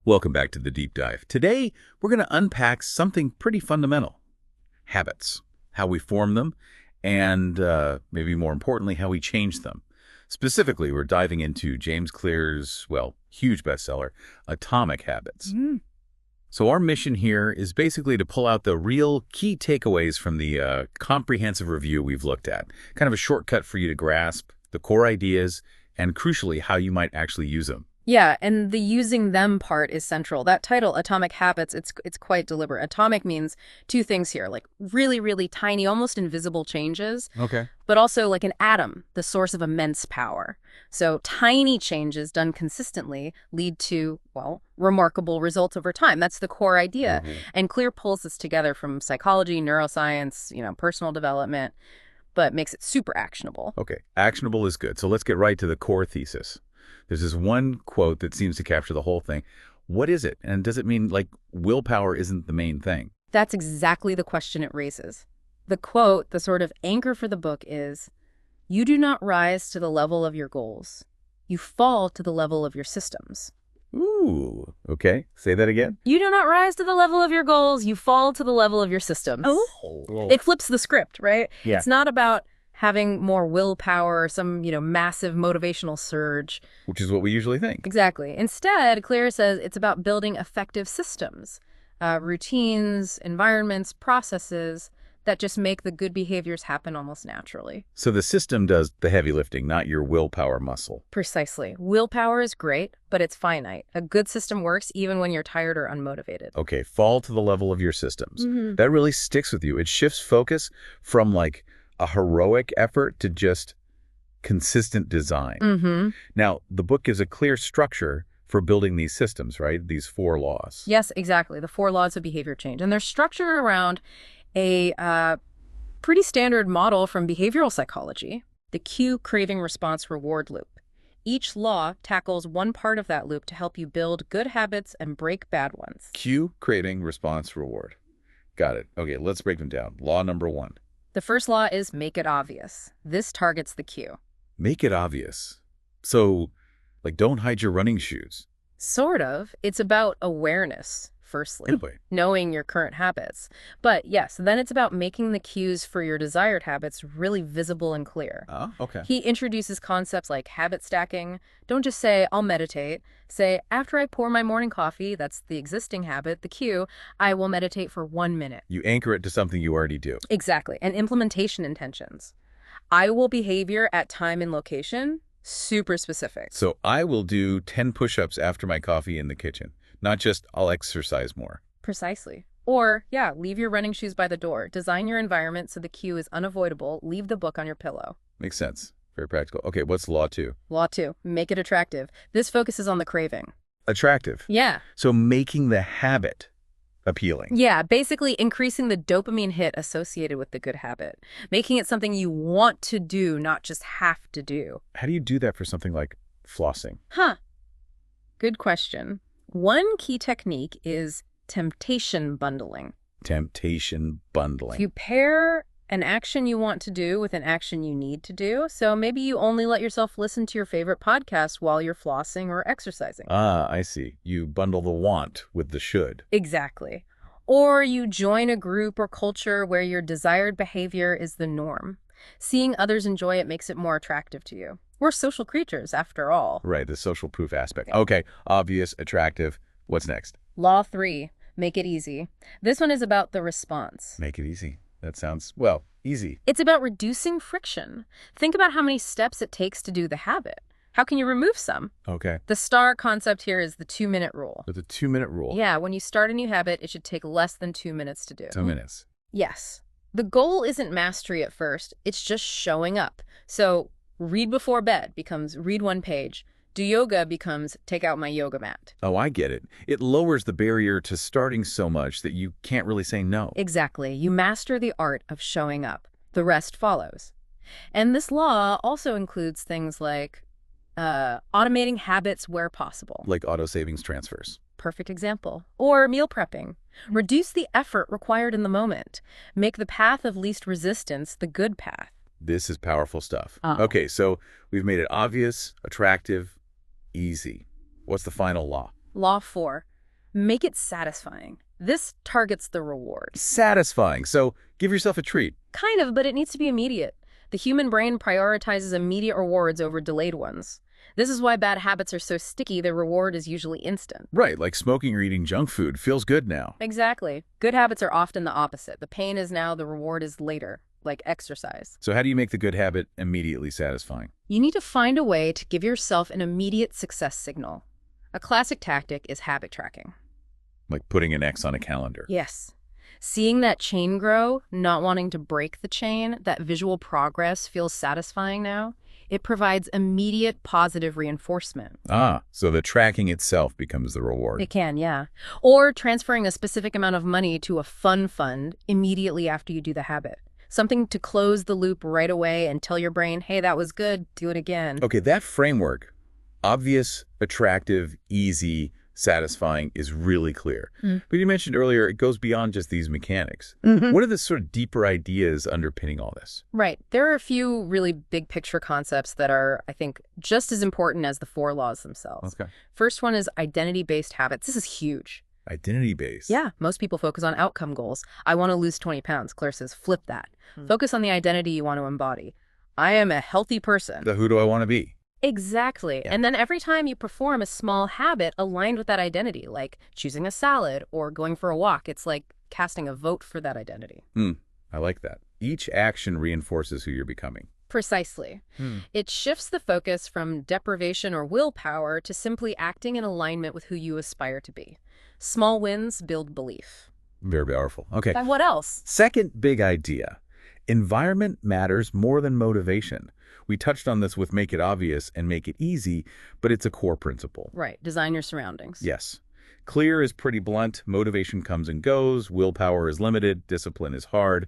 Welcome back to the Deep Dive. Today, we're going to unpack something pretty fundamental. Habits. How we form them, and maybe more importantly, how we change them. Specifically, we're diving into James Clear's, well, huge bestseller, Atomic Habits. So our mission here is basically to pull out the real key takeaways from the comprehensive review we've looked at. Kind of a shortcut for you to grasp the core ideas and, crucially, how you might actually use them. Yeah, and the using them part is central. That title, Atomic Habits, it's quite deliberate. Atomic means two things here, like really, really tiny, almost invisible changes, Okay. but also like an atom, the source of immense power. So tiny changes done consistently lead to, well, remarkable results over time. That's the core idea. And Clear pulls this together from psychology, neuroscience, personal development, but makes it super actionable. Okay, actionable is good. So let's get right to the core thesis. There's this one quote that seems to capture the whole thing. What is it? And does it mean, like, willpower isn't the main thing? That's exactly the question it raises. The quote, the sort of anchor for the book is, "You do not rise to the level of your goals. You fall to the level of your systems." Ooh, okay. Say that again. You do not rise to the level of your goals. You fall to the level of your systems. Oh. It flips the script, right? Yeah. It's not about having more willpower or some, massive motivational surge. Which is what we usually think. Exactly. Instead, Clear says it's about building effective systems, routines, environments, processes that just make the good behaviors happen almost naturally. So the system does the heavy lifting, not your willpower muscle. Precisely. Willpower is great, but it's finite. A good system works even when you're tired or unmotivated. Okay, fall to the level of your systems. Mhm. That really sticks with you. It shifts focus from, like, a heroic effort to just consistent design. Mm-hmm. Now, the book gives a clear structure for building these systems, right? These 4 laws. Yes, exactly. The 4 laws of behavior change. And they're structured around a pretty standard model from behavioral psychology, the cue, craving, response, reward loop. Each law tackles one part of that loop to help you build good habits and break bad ones. Cue, craving, response, reward. Got it. Okay, let's break them down. Law number 1. The first law is make it obvious. This targets the cue. Make it obvious. So, like, don't hide your running shoes. Sort of. It's about awareness, firstly. Really? Knowing your current habits. But yes, then it's about making the cues for your desired habits really visible and clear. Oh, okay. He introduces concepts like habit stacking. Don't just say, I'll meditate. Say, after I pour my morning coffee, that's the existing habit, the cue, I will meditate for 1 minute. You anchor it to something you already do. Exactly. And implementation intentions. I will behavior at time and location. Super specific. So I will do 10 push-ups after my coffee in the kitchen, not just I'll exercise more. Precisely. Or, yeah, leave your running shoes by the door. Design your environment so the cue is unavoidable. Leave the book on your pillow. Makes sense. Very practical. Okay, what's law 2? Law 2, make it attractive. This focuses on the craving. Attractive. Yeah. So making the habit appealing. Yeah, basically increasing the dopamine hit associated with the good habit. Making it something you want to do, not just have to do. How do you do that for something like flossing? Good question. One key technique is temptation bundling. Temptation bundling. You pair an action you want to do with an action you need to do. So maybe you only let yourself listen to your favorite podcast while you're flossing or exercising. Ah, I see. You bundle the want with the should. Exactly. Or you join a group or culture where your desired behavior is the norm. Seeing others enjoy it makes it more attractive to you. We're social creatures, after all. Right, the social proof aspect. Okay, obvious, attractive. What's next? Law 3, make it easy. This one is about the response. Make it easy. That sounds, well, easy. It's about reducing friction. Think about how many steps it takes to do the habit. How can you remove some? Okay. The star concept here is the 2-minute rule. With the 2-minute rule. Yeah, when you start a new habit, it should take less than 2 minutes to do. 2 minutes. Yes. The goal isn't mastery at first. It's just showing up. So read before bed becomes read 1 page. Do yoga becomes take out my yoga mat. Oh, I get it. It lowers the barrier to starting so much that you can't really say no. Exactly. You master the art of showing up. The rest follows. And this law also includes things like automating habits where possible. Like auto savings transfers. Perfect example. Or meal prepping. Reduce the effort required in the moment. Make the path of least resistance the good path. This is powerful stuff. Oh. Okay, so we've made it obvious, attractive, easy. What's the final law? Law 4. Make it satisfying. This targets the reward. Satisfying. So give yourself a treat. Kind of, but it needs to be immediate. The human brain prioritizes immediate rewards over delayed ones. This is why bad habits are so sticky. The reward is usually instant. Right, like smoking or eating junk food feels good now. Exactly. Good habits are often the opposite. The pain is now, the reward is later, like exercise. So how do you make the good habit immediately satisfying? You need to find a way to give yourself an immediate success signal. A classic tactic is habit tracking. Like putting an X on a calendar. Yes. Seeing that chain grow, not wanting to break the chain, that visual progress feels satisfying now. It provides immediate positive reinforcement. Ah, so the tracking itself becomes the reward. It can, yeah. Or transferring a specific amount of money to a fun fund immediately after you do the habit. Something to close the loop right away and tell your brain, hey, that was good, do it again. Okay, that framework, obvious, attractive, easy, satisfying, is really clear. But you mentioned earlier it goes beyond just these mechanics. What are the sort of deeper ideas underpinning all this? Right. There are a few really big picture concepts that are, I think, just as important as the 4 laws themselves. Okay. First one is identity-based habits. This is huge. Identity-based. Yeah, most people focus on outcome goals. I want to lose 20 pounds. Claire says, flip that. Focus on the identity you want to embody. I am a healthy person. The who do I want to be? Exactly. Yeah. And then every time you perform a small habit aligned with that identity, like choosing a salad or going for a walk, it's like casting a vote for that identity. I like that. Each action reinforces who you're becoming. Precisely. It shifts the focus from deprivation or willpower to simply acting in alignment with who you aspire to be. Small wins build belief. Very powerful. Okay. And what else? Second big idea. Environment matters more than motivation. We touched on this with Make It Obvious and Make It Easy, but it's a core principle. Right. Design your surroundings. Yes. Clear is pretty blunt. Motivation comes and goes. Willpower is limited. Discipline is hard.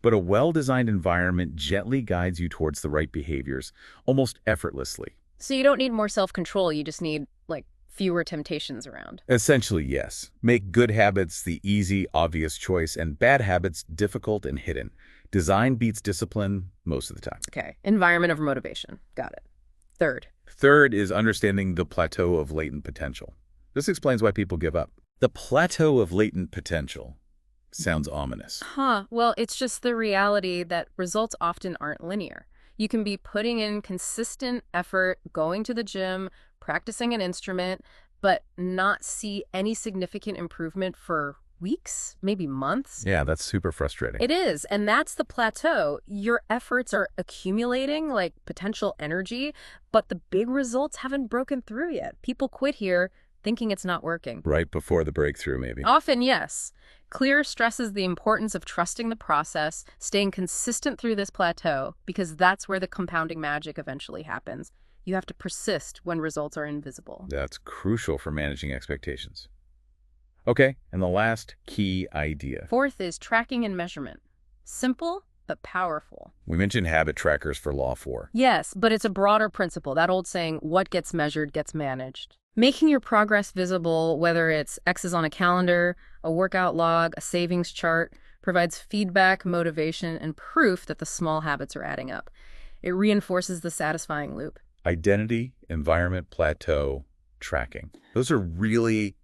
But a well-designed environment gently guides you towards the right behaviors, almost effortlessly. So you don't need more self-control. You just need, like, fewer temptations around. Essentially, yes. Make good habits the easy, obvious choice, and bad habits difficult and hidden. Design beats discipline most of the time. Okay. Environment over motivation. Got it. Third is understanding the plateau of latent potential. This explains why people give up. The plateau of latent potential sounds ominous. Well, it's just the reality that results often aren't linear. You can be putting in consistent effort, going to the gym, practicing an instrument, but not see any significant improvement for weeks, maybe months. Yeah, that's super frustrating. It is, and that's the plateau. Your efforts are accumulating like potential energy, but the big results haven't broken through yet. People quit here thinking it's not working. Right before the breakthrough, maybe. Often, yes. Clear stresses the importance of trusting the process, staying consistent through this plateau, because that's where the compounding magic eventually happens. You have to persist when results are invisible. That's crucial for managing expectations. Okay, and the last key idea. Fourth is tracking and measurement. Simple, but powerful. We mentioned habit trackers for Law 4. Yes, but it's a broader principle. That old saying, what gets measured gets managed. Making your progress visible, whether it's X's on a calendar, a workout log, a savings chart, provides feedback, motivation, and proof that the small habits are adding up. It reinforces the satisfying loop. Identity, environment, plateau, tracking. Those are really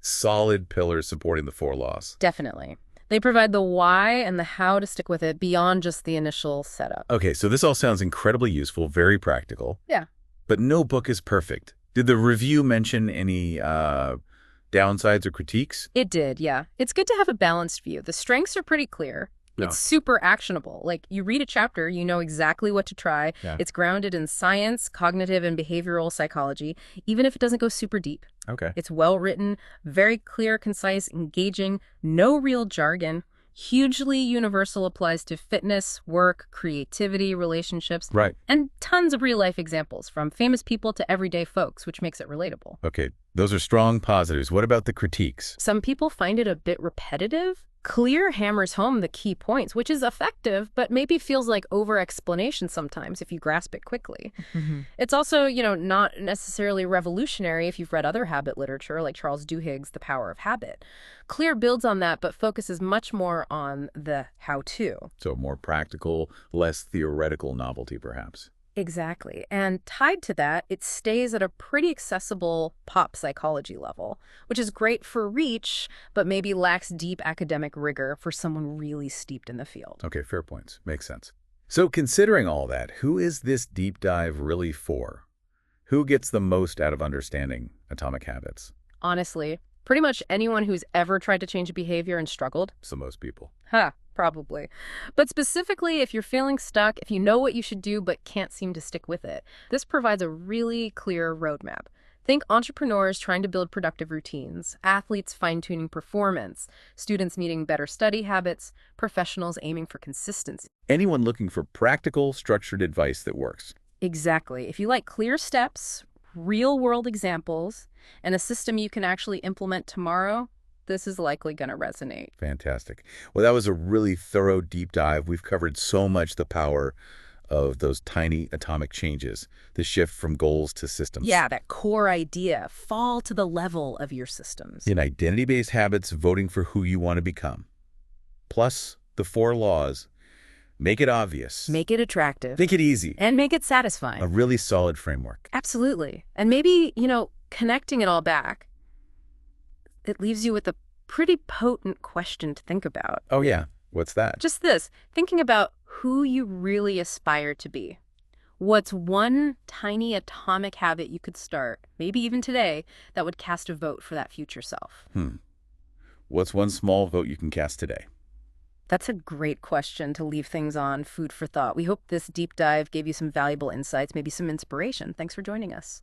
solid pillars supporting the 4 laws. Definitely. They provide the why and the how to stick with it beyond just the initial setup. Okay, so this all sounds incredibly useful, very practical. Yeah. But no book is perfect. Did the review mention any downsides or critiques? It did, yeah. It's good to have a balanced view. The strengths are pretty clear. Yeah. It's super actionable. Like, you read a chapter, you know exactly what to try. Yeah. It's grounded in science, cognitive and behavioral psychology, even if it doesn't go super deep. Okay. It's well written, very clear, concise, engaging, no real jargon. Hugely universal, applies to fitness, work, creativity, relationships, Right. and tons of real-life examples, from famous people to everyday folks, which makes it relatable. Okay, those are strong positives. What about the critiques? Some people find it a bit repetitive. Clear hammers home the key points, which is effective, but maybe feels like over-explanation sometimes if you grasp it quickly. It's also, not necessarily revolutionary if you've read other habit literature, like Charles Duhigg's The Power of Habit. Clear builds on that, but focuses much more on the how-to. So more practical, less theoretical novelty, perhaps. Exactly. And tied to that, it stays at a pretty accessible pop psychology level, which is great for reach, but maybe lacks deep academic rigor for someone really steeped in the field. Okay, fair points. Makes sense. So considering all that, who is this deep dive really for? Who gets the most out of understanding atomic habits? Honestly, pretty much anyone who's ever tried to change a behavior and struggled. So most people. Probably. But specifically, if you're feeling stuck, if you know what you should do but can't seem to stick with it, this provides a really clear roadmap. Think entrepreneurs trying to build productive routines, athletes fine-tuning performance, students needing better study habits, professionals aiming for consistency. Anyone looking for practical, structured advice that works. Exactly. If you like clear steps, real-world examples, and a system you can actually implement tomorrow, this is likely going to resonate. Fantastic. Well, that was a really thorough deep dive. We've covered so much the power of those tiny atomic changes, the shift from goals to systems. Yeah, that core idea, fall to the level of your systems. In identity-based habits, voting for who you want to become. Plus, the 4 laws. Make it obvious. Make it attractive. Make it easy. And make it satisfying. A really solid framework. Absolutely. And maybe, connecting it all back, it leaves you with a pretty potent question to think about. Oh, yeah. What's that? Just this, thinking about who you really aspire to be. What's one tiny atomic habit you could start, maybe even today, that would cast a vote for that future self? What's one small vote you can cast today? That's a great question to leave things on, food for thought. We hope this deep dive gave you some valuable insights, maybe some inspiration. Thanks for joining us.